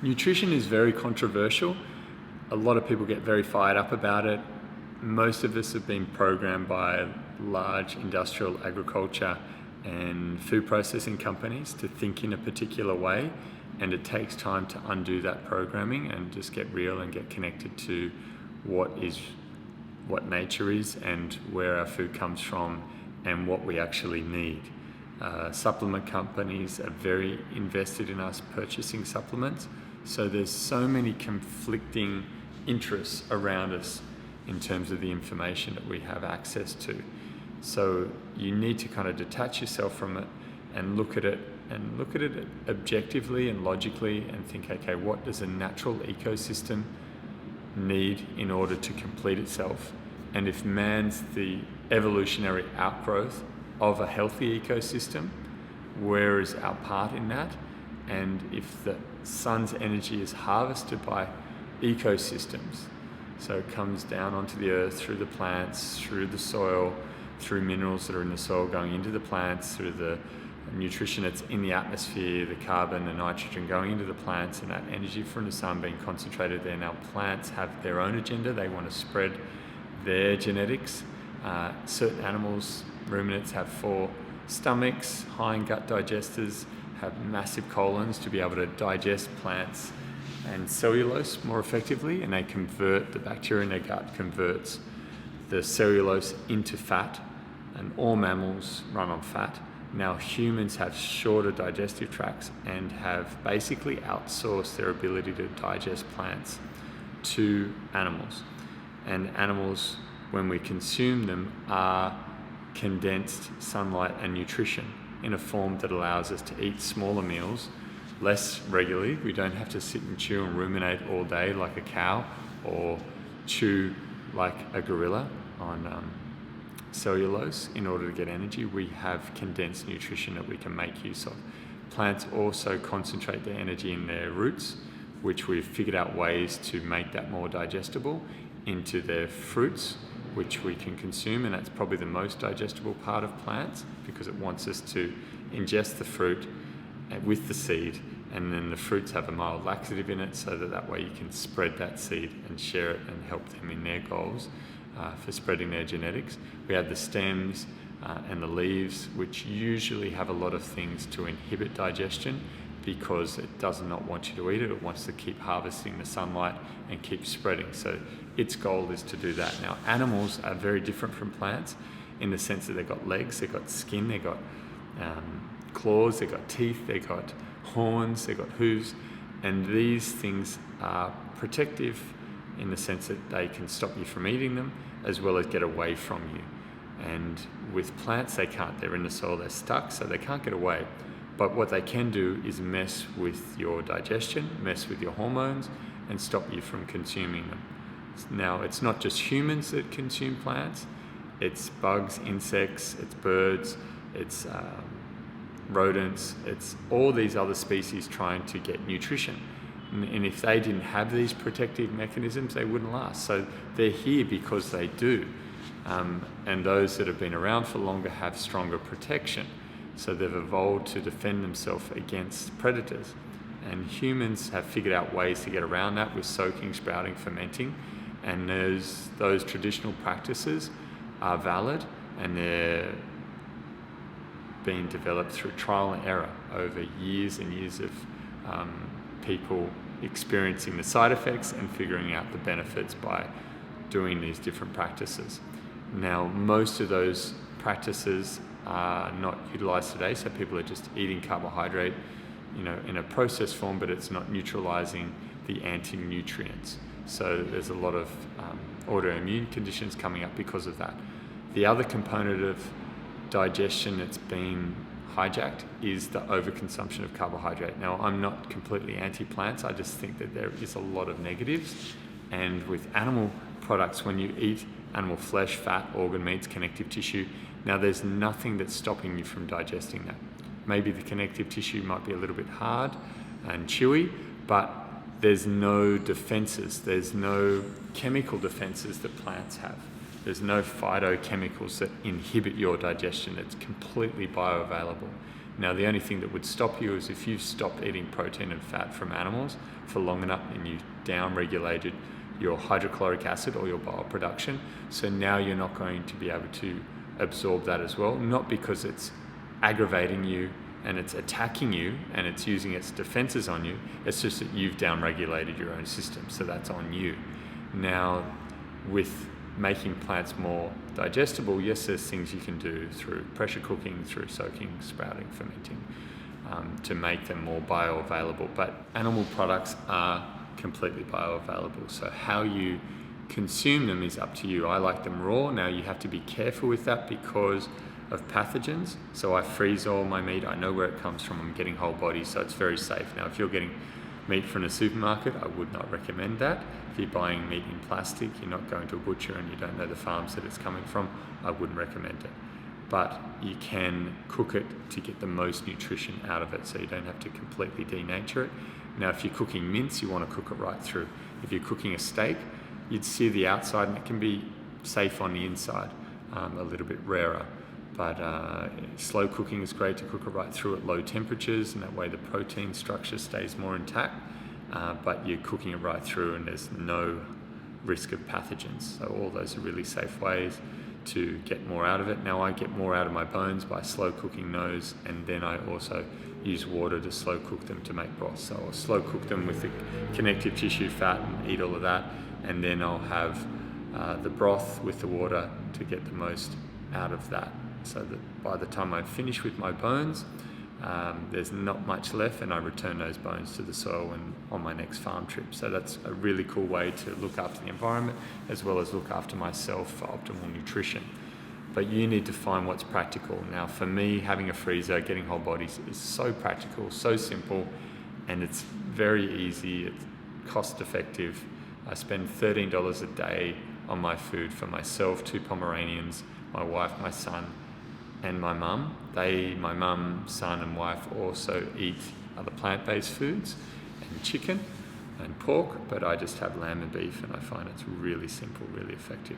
Nutrition is very controversial. A lot of people get very fired up about it. Most of us have been programmed by large industrial agriculture and food processing companies to think in a particular way, and it takes time to undo that programming and just get real and get connected to what nature is and where our food comes from and what we actually need. Supplement companies are very invested in us purchasing supplements, so there's so many conflicting interests around us in terms of the information that we have access to. So you need to kind of detach yourself from it and look at it objectively and logically and think, okay, what does a natural ecosystem need in order to complete itself? And if man's the evolutionary outgrowth of a healthy ecosystem, where is our part in that? And if the sun's energy is harvested by ecosystems, so it comes down onto the earth through the plants, through the soil, through minerals that are in the soil going into the plants, through the nutrition that's in the atmosphere, the carbon, the nitrogen going into the plants, and that energy from the sun being concentrated there. Now plants have their own agenda. They want to spread their genetics. Certain animals, ruminants, have 4 stomachs. Hind gut digesters have massive colons to be able to digest plants and cellulose more effectively, and they convert, the bacteria in their gut converts the cellulose into fat, and all mammals run on fat. Now humans have shorter digestive tracts and have basically outsourced their ability to digest plants to animals. And animals, when we consume them, are condensed sunlight and nutrition in a form that allows us to eat smaller meals less regularly. We don't have to sit and chew and ruminate all day like a cow, or chew like a gorilla on cellulose in order to get energy. We have condensed nutrition that we can make use of. Plants also concentrate their energy in their roots, which we've figured out ways to make that more digestible, into their fruits, which we can consume, and that's probably the most digestible part of plants because it wants us to ingest the fruit with the seed, and then the fruits have a mild laxative in it, so that way you can spread that seed and share it and help them in their goals for spreading their genetics. We have the stems and the leaves, which usually have a lot of things to inhibit digestion because it does not want you to eat it. It wants to keep harvesting the sunlight and keep spreading. So its goal is to do that. Now, animals are very different from plants in the sense that they've got legs, they've got skin, they've got claws, they've got teeth, they've got horns, they've got hooves, and these things are protective in the sense that they can stop you from eating them as well as get away from you. And with plants, they can't. They're in the soil, they're stuck, so they can't get away. But what they can do is mess with your digestion, mess with your hormones, and stop you from consuming them. Now, it's not just humans that consume plants, it's bugs, insects, it's birds, it's rodents, it's all these other species trying to get nutrition. And if they didn't have these protective mechanisms, they wouldn't last. So they're here because they do. And those that have been around for longer have stronger protection. So they've evolved to defend themselves against predators. And humans have figured out ways to get around that with soaking, sprouting, fermenting. And those traditional practices are valid, and they're being developed through trial and error over years and years of people experiencing the side effects and figuring out the benefits by doing these different practices. Now, most of those practices are not utilized today, so people are just eating carbohydrate, in a processed form, but it's not neutralizing the anti-nutrients. So there's a lot of autoimmune conditions coming up because of that. The other component of digestion that's been hijacked is the overconsumption of carbohydrate. Now, I'm not completely anti-plants, I just think that there is a lot of negatives. And with animal products, when you eat animal flesh, fat, organ meats, connective tissue, now there's nothing that's stopping you from digesting that. Maybe the connective tissue might be a little bit hard and chewy, but there's no defenses, there's no chemical defenses that plants have. There's no phytochemicals that inhibit your digestion. It's completely bioavailable. Now, the only thing that would stop you is if you've stopped eating protein and fat from animals for long enough and you down-regulated your hydrochloric acid or your bile production. So now you're not going to be able to absorb that as well, not because it's aggravating you and it's attacking you and it's using its defenses on you. It's just that you've down-regulated your own system, so that's on you. Now, with making plants more digestible, yes, there's things you can do through pressure cooking, through soaking, sprouting, fermenting, to make them more bioavailable. But animal products are completely bioavailable, so how you consume them is up to you. I like them raw. Now, you have to be careful with that because of pathogens. So I freeze all my meat. I know where it comes from. I'm getting whole body, so it's very safe. Now, if you're getting meat from a supermarket, I would not recommend that. If you're buying meat in plastic, you're not going to a butcher and you don't know the farms that it's coming from, I wouldn't recommend it. But you can cook it to get the most nutrition out of it, so you don't have to completely denature it. Now, if you're cooking mince, you want to cook it right through. If you're cooking a steak, you'd sear the outside and it can be safe on the inside, a little bit rarer. But slow cooking is great to cook it right through at low temperatures, and that way the protein structure stays more intact, but you're cooking it right through and there's no risk of pathogens. So all those are really safe ways to get more out of it. Now, I get more out of my bones by slow cooking those, and then I also use water to slow cook them to make broth. So I'll slow cook them with the connective tissue fat and eat all of that, and then I'll have the broth with the water to get the most out of that, so that by the time I finish with my bones, there's not much left, and I return those bones to the soil and on my next farm trip. So that's a really cool way to look after the environment as well as look after myself for optimal nutrition. But you need to find what's practical. Now, for me, having a freezer, getting whole bodies is so practical, so simple, and it's very easy, it's cost effective. I spend $13 a day on my food for myself, 2 Pomeranians, my wife, my son, and my mum. My mum, son and wife also eat other plant-based foods and chicken and pork, but I just have lamb and beef, and I find it's really simple, really effective.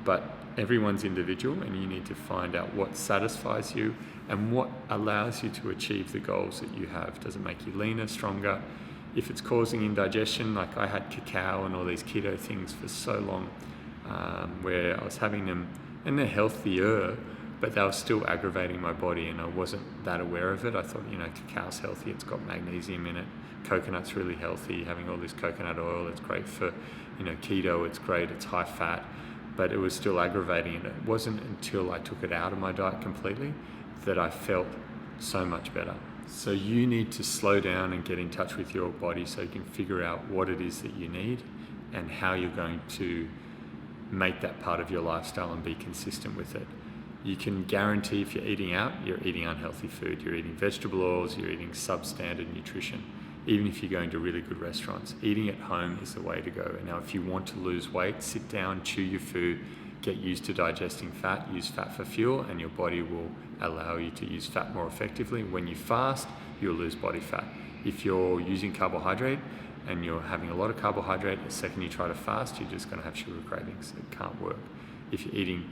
But everyone's individual, and you need to find out what satisfies you and what allows you to achieve the goals that you have. Does it make you leaner, stronger? If it's causing indigestion, like I had cacao and all these keto things for so long, where I was having them, and they're healthier, but they were still aggravating my body, and I wasn't that aware of it. I thought, cacao's healthy, it's got magnesium in it. Coconut's really healthy, having all this coconut oil, it's great for, keto, it's great, it's high fat, but it was still aggravating, and it wasn't until I took it out of my diet completely that I felt so much better. So you need to slow down and get in touch with your body so you can figure out what it is that you need and how you're going to make that part of your lifestyle and be consistent with it. You can guarantee if you're eating out, you're eating unhealthy food. You're eating vegetable oils, you're eating substandard nutrition. Even if you're going to really good restaurants, eating at home is the way to go. Now, if you want to lose weight, sit down, chew your food, get used to digesting fat, use fat for fuel, and your body will allow you to use fat more effectively. When you fast, you'll lose body fat. If you're using carbohydrate and you're having a lot of carbohydrate, the second you try to fast, you're just going to have sugar cravings. It can't work. If you're eating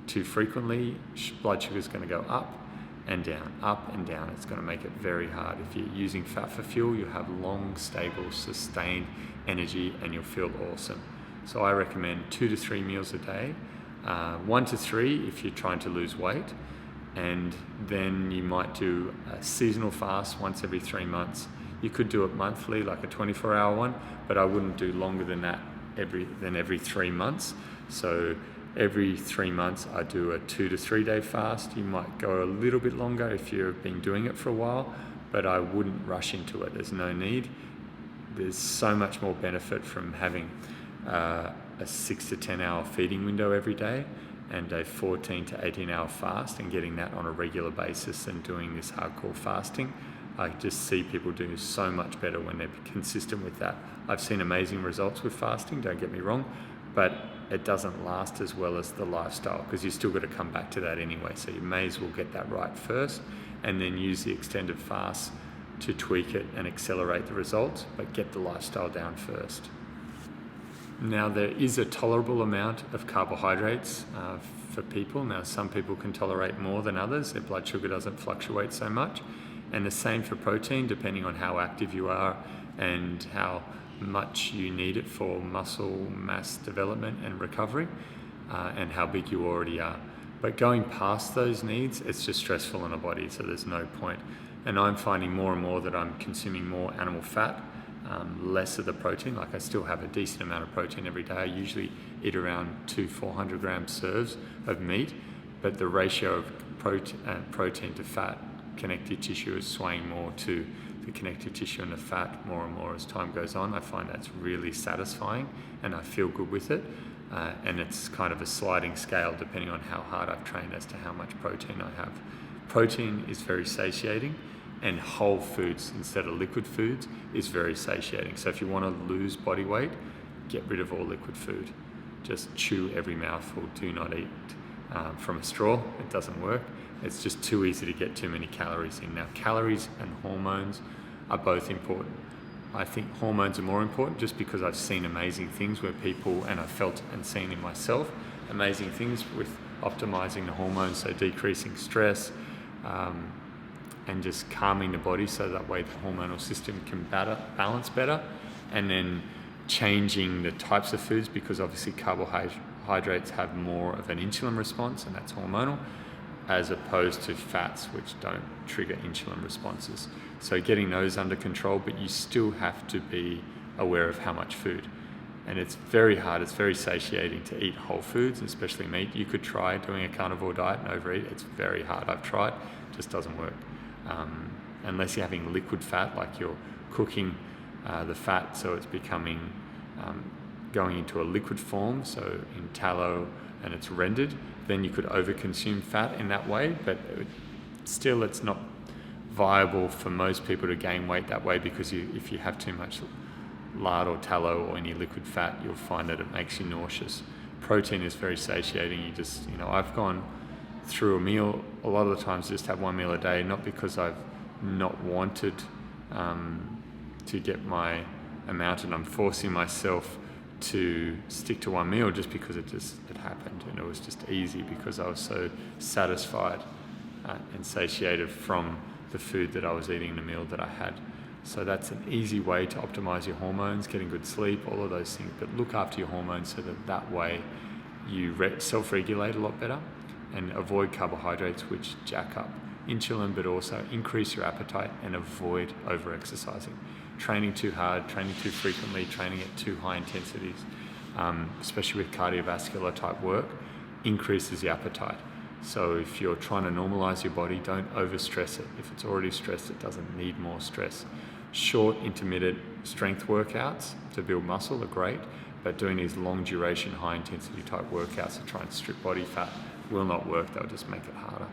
too frequently, blood sugar is going to go up and down, up and down. It's going to make it very hard. If you're using fat for fuel, you'll have long, stable, sustained energy, and you'll feel awesome. So I recommend 2 to 3 meals a day, 1 to 3 if you're trying to lose weight, and then you might do a seasonal fast once every 3 months. You could do it monthly, like a 24-hour one, but I wouldn't do longer than that every 3 months. So every 3 months, I do a 2 to 3 day fast. You might go a little bit longer if you've been doing it for a while, but I wouldn't rush into it. There's no need. There's so much more benefit from having a 6 to 10 hour feeding window every day and a 14 to 18 hour fast, and getting that on a regular basis than doing this hardcore fasting. I just see people do so much better when they're consistent with that. I've seen amazing results with fasting, don't get me wrong, but it doesn't last as well as the lifestyle, because you still got to come back to that anyway. So you may as well get that right first and then use the extended fast to tweak it and accelerate the results, but get the lifestyle down first. Now, there is a tolerable amount of carbohydrates for people. Now, some people can tolerate more than others. Their blood sugar doesn't fluctuate so much. And the same for protein, depending on how active you are and how much you need it for muscle mass development and recovery, and how big you already are. But going past those needs, it's just stressful on the body, so there's no point. And I'm finding more and more that I'm consuming more animal fat, less of the protein. Like, I still have a decent amount of protein every day. I usually eat around 400 gram serves of meat, but the ratio of protein to fat, connective tissue is swaying more to the connective tissue and the fat more and more as time goes on. I find that's really satisfying and I feel good with it. And it's kind of a sliding scale depending on how hard I've trained as to how much protein I have. Protein is very satiating, and whole foods instead of liquid foods is very satiating. So if you want to lose body weight, get rid of all liquid food. Just chew every mouthful. Do not eat from a straw. It doesn't work. It's just too easy to get too many calories in. Now, calories and hormones are both important. I think hormones are more important just because I've seen amazing things where people, and I've felt and seen in myself, amazing things with optimizing the hormones, so decreasing stress, and just calming the body so that way the hormonal system can balance better, and then changing the types of foods, because obviously carbohydrates have more of an insulin response, and that's hormonal, as opposed to fats, which don't trigger insulin responses. So getting those under control, but you still have to be aware of how much food. And it's very hard, it's very satiating to eat whole foods, especially meat. You could try doing a carnivore diet and overeat. It's very hard. I've tried, it just doesn't work. Unless you're having liquid fat, like you're cooking the fat so it's becoming, going into a liquid form, so in tallow, and it's rendered, then you could overconsume fat in that way, but still it's not viable for most people to gain weight that way, because if you have too much lard or tallow or any liquid fat, you'll find that it makes you nauseous. Protein is very satiating. I've gone through a meal a lot of the times, just have one meal a day, not because I've not wanted to get my amount and I'm forcing myself to stick to one meal, just because it happened, and it was just easy because I was so satisfied and satiated from the food that I was eating in the meal that I had. So that's an easy way to optimize your hormones, getting good sleep, all of those things. But look after your hormones so that way you self-regulate a lot better, and avoid carbohydrates, which jack up insulin, but also increase your appetite, and avoid over-exercising. Training too hard, training too frequently, training at too high intensities, especially with cardiovascular type work, increases the appetite. So if you're trying to normalize your body, don't overstress it. If it's already stressed, it doesn't need more stress. Short, intermittent strength workouts to build muscle are great, but doing these long duration, high intensity type workouts to try and strip body fat will not work. They'll just make it harder.